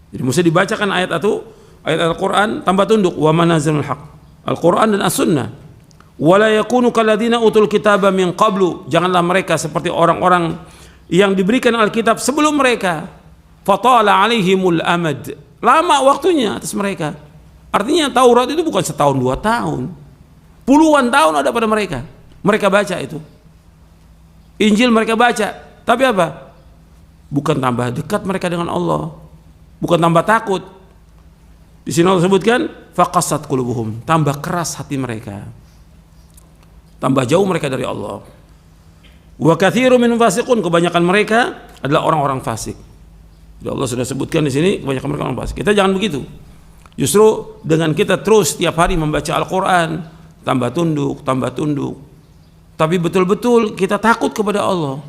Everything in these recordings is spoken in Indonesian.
Jadi mesti dibacakan ayat Al-Quran tambah tunduk. Wa manazilul haq, Al-Quran dan As-Sunnah. Wala yakunu kalladzina utul kitaba min qablu, janganlah mereka seperti orang-orang yang diberikan Alkitab sebelum mereka. Fatala alaihimul amad, lama waktunya atas mereka. Artinya Taurat itu bukan setahun 2 tahun, puluhan tahun ada pada mereka. Mereka baca itu. Injil mereka baca, tapi apa? Bukan tambah dekat mereka dengan Allah, bukan tambah takut. Di sini Allah sebutkan faqasat qulubuhum, tambah keras hati mereka, tambah jauh mereka dari Allah. Wa katsirun minhum fasiqun, kebanyakan mereka adalah orang-orang fasik. Jadi Allah sudah sebutkan di sini kebanyakan mereka orang fasik. Kita jangan begitu. Justru dengan kita terus tiap hari membaca Al-Quran, tambah tunduk, tapi betul-betul kita takut kepada Allah.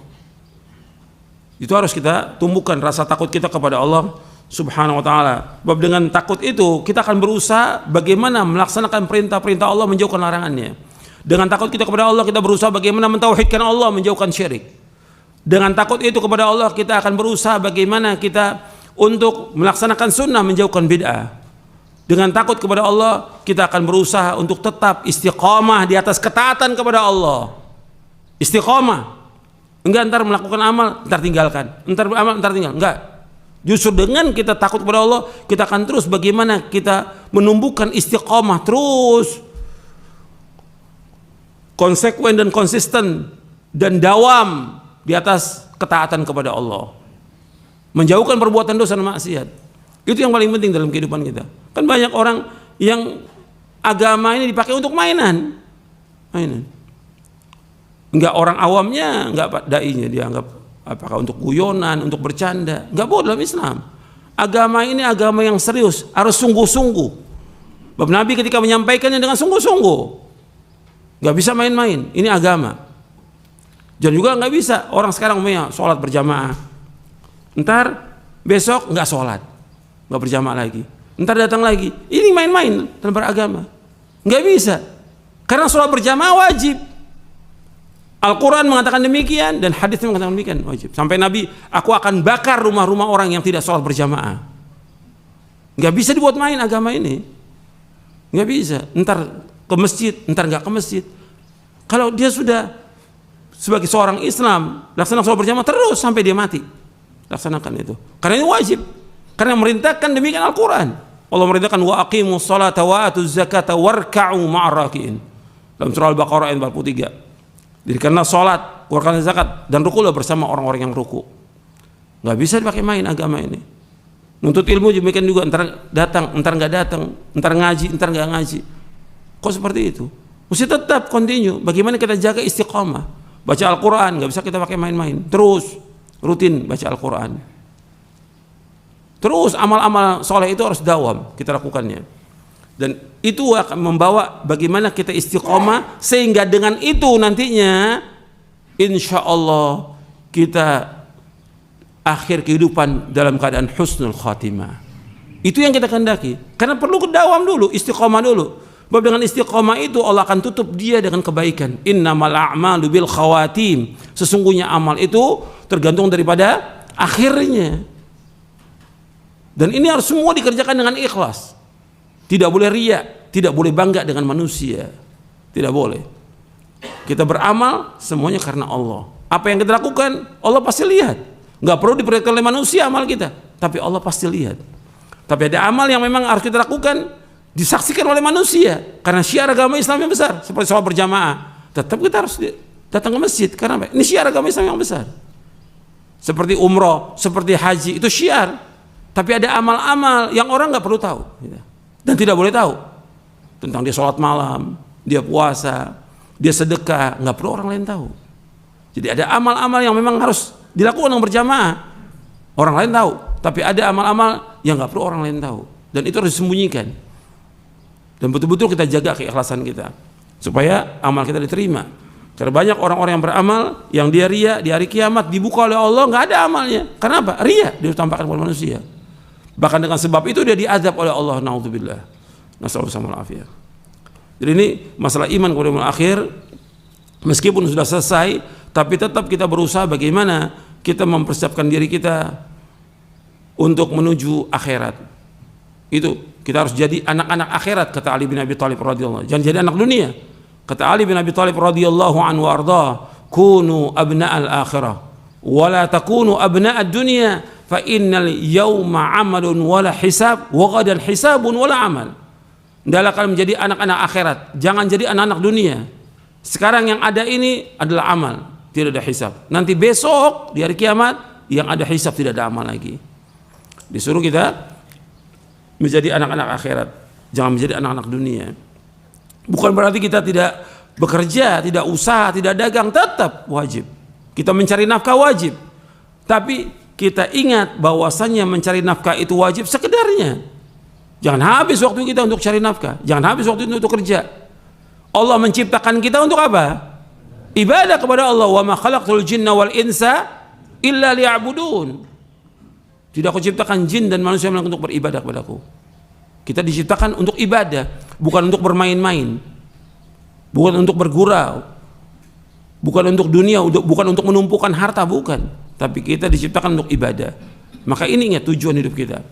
Itu harus kita tumbuhkan rasa takut kita kepada Allah Subhanahu wa ta'ala. Sebab dengan takut itu kita akan berusaha bagaimana melaksanakan perintah-perintah Allah, menjauhkan larangannya. Dengan takut kita kepada Allah, kita berusaha bagaimana mentauhidkan Allah, menjauhkan syirik. Dengan takut itu kepada Allah, kita akan berusaha bagaimana kita untuk melaksanakan sunnah, menjauhkan bid'ah. Dengan takut kepada Allah, kita akan berusaha untuk tetap istiqamah di atas ketaatan kepada Allah. Istiqamah. Enggak ntar melakukan amal, ntar tinggalkan. Ntar amal, ntar tinggal. Enggak. Justru dengan kita takut kepada Allah, kita akan terus bagaimana kita menumbuhkan istiqamah terus, konsekuen dan konsisten dan dawam di atas ketaatan kepada Allah, menjauhkan perbuatan dosa dan maksiat. Itu yang paling penting dalam kehidupan kita. Kan banyak orang yang agama ini dipakai untuk mainan. Enggak, orang awamnya, enggak dai-nya dianggap apakah untuk guyonan, untuk bercanda. Enggak boleh dalam Islam. Agama ini agama yang serius, harus sungguh-sungguh. Sebab Nabi ketika menyampaikannya dengan sungguh-sungguh, enggak bisa main-main. Ini agama. Dan juga enggak bisa orang sekarang umumnya sholat berjamaah, ntar besok enggak sholat, enggak berjamaah lagi, ntar datang lagi, ini main-main dalam beragama. Enggak bisa, karena sholat berjamaah wajib. Al-Quran mengatakan demikian dan hadis mengatakan demikian, wajib. Sampai Nabi, aku akan bakar rumah-rumah orang yang tidak sholat berjamaah. Nggak bisa dibuat main agama ini, nggak bisa. Ntar ke masjid, ntar nggak ke masjid. Kalau dia sudah sebagai seorang Islam laksanakan sholat berjamaah terus sampai dia mati, laksanakan itu. Karena ini wajib. Karena merintahkan demikian Al-Quran. Allah merintahkan wa aqimus salata wa atuz zakata warka'u ma'ar raki'in. Dalam surah Al-Baqarah ayat 43. Jadi karena sholat, keluarkan zakat dan rukulah bersama orang-orang yang ruku. Nggak bisa dipakai main agama ini. Nuntut ilmu demikian juga, entar datang, entar nggak datang, entar ngaji, entar nggak ngaji. Kok seperti itu? Mesti tetap continue. Bagaimana kita jaga istiqamah? Baca Al-Quran, nggak bisa kita pakai main-main. Terus rutin baca Al-Quran. Terus amal-amal soleh itu harus dawam kita lakukannya. Dan itu akan membawa bagaimana kita istiqomah, sehingga dengan itu nantinya insya Allah kita akhir kehidupan dalam keadaan husnul khatimah. Itu yang kita kehendaki. Karena perlu kedawam dulu, istiqomah dulu. Sebab dengan istiqomah itu Allah akan tutup dia dengan kebaikan. Innamal a'malu bil khawatim. Sesungguhnya amal itu tergantung daripada akhirnya. Dan ini harus semua dikerjakan dengan ikhlas. Tidak boleh riya, tidak boleh bangga dengan manusia, tidak boleh. Kita beramal semuanya karena Allah. Apa yang kita lakukan, Allah pasti lihat. Nggak perlu diperlihatkan oleh manusia amal kita, tapi Allah pasti lihat. Tapi ada amal yang memang harus kita lakukan, disaksikan oleh manusia, karena syiar agama Islam yang besar, seperti sholat berjamaah. Tetap kita harus datang ke masjid, karena apa? Ini syiar agama Islam yang besar. Seperti umroh, seperti haji, itu syiar. Tapi ada amal-amal yang orang nggak perlu tahu. Dan tidak boleh tahu tentang dia sholat malam, dia puasa, dia sedekah, nggak perlu orang lain tahu. Jadi ada amal-amal yang memang harus dilakukan yang berjamaah, orang lain tahu. Tapi ada amal-amal yang nggak perlu orang lain tahu, dan itu harus disembunyikan. Dan betul-betul kita jaga keikhlasan kita supaya amal kita diterima. Karena banyak orang-orang yang beramal yang dia ria, di hari kiamat dibuka oleh Allah nggak ada amalnya. Karena apa? Ria, dia tampakkan kepada manusia. Bahkan dengan sebab itu dia diazab oleh Allah, naudzubillah. Nasallallahu alaihi. Jadi ini masalah iman kepada yaumil akhir, meskipun sudah selesai, tapi tetap kita berusaha bagaimana kita mempersiapkan diri kita untuk menuju akhirat. Itu kita harus jadi anak-anak akhirat, kata Ali bin Abi Thalib radhiyallahu anhu. Jangan jadi anak dunia. Kata Ali bin Abi Thalib radhiyallahu anhu warda, kunu abna'al akhirah wa la takunu abna'ad dunya fa innal yawma 'amalun wala hisab wa ghadan hisabun wala 'amal. Hendaklah kalian menjadi anak-anak akhirat, jangan jadi anak-anak dunia. Sekarang yang ada ini adalah amal, tidak ada hisab. Nanti besok di hari kiamat yang ada hisab, tidak ada amal lagi. Disuruh kita menjadi anak-anak akhirat, jangan menjadi anak-anak dunia. Bukan berarti kita tidak bekerja, tidak usaha, tidak dagang, tetap wajib. Kita mencari nafkah wajib. Tapi kita ingat bahwasannya mencari nafkah itu wajib sekedarnya. Jangan habis waktu kita untuk cari nafkah, jangan habis waktu itu untuk kerja. Allah menciptakan kita untuk apa? Ibadah kepada Allah. Wa ma khalaqtul jinna wal insa illa liya'budun. Tidak aku ciptakan jin dan manusia untuk beribadah kepadaku. Kita diciptakan untuk ibadah, bukan untuk bermain-main, bukan untuk bergurau, bukan untuk dunia, bukan untuk menumpukan harta, bukan. Tapi kita diciptakan untuk ibadah. Maka ini ingat tujuan hidup kita.